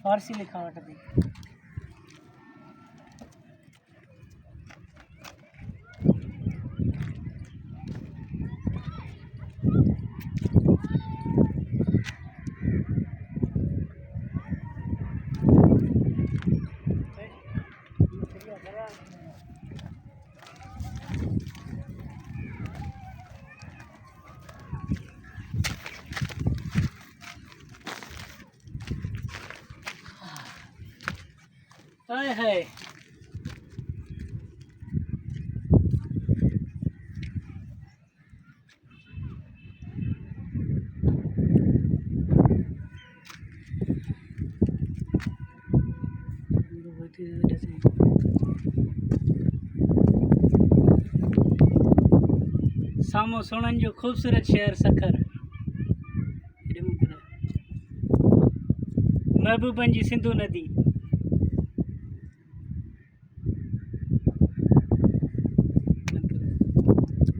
फारसी लिखा वट थी। हाय हाय सामो सोनन जो खूबसूरत शहर सखर, महबूबन जी सिंधु नदी।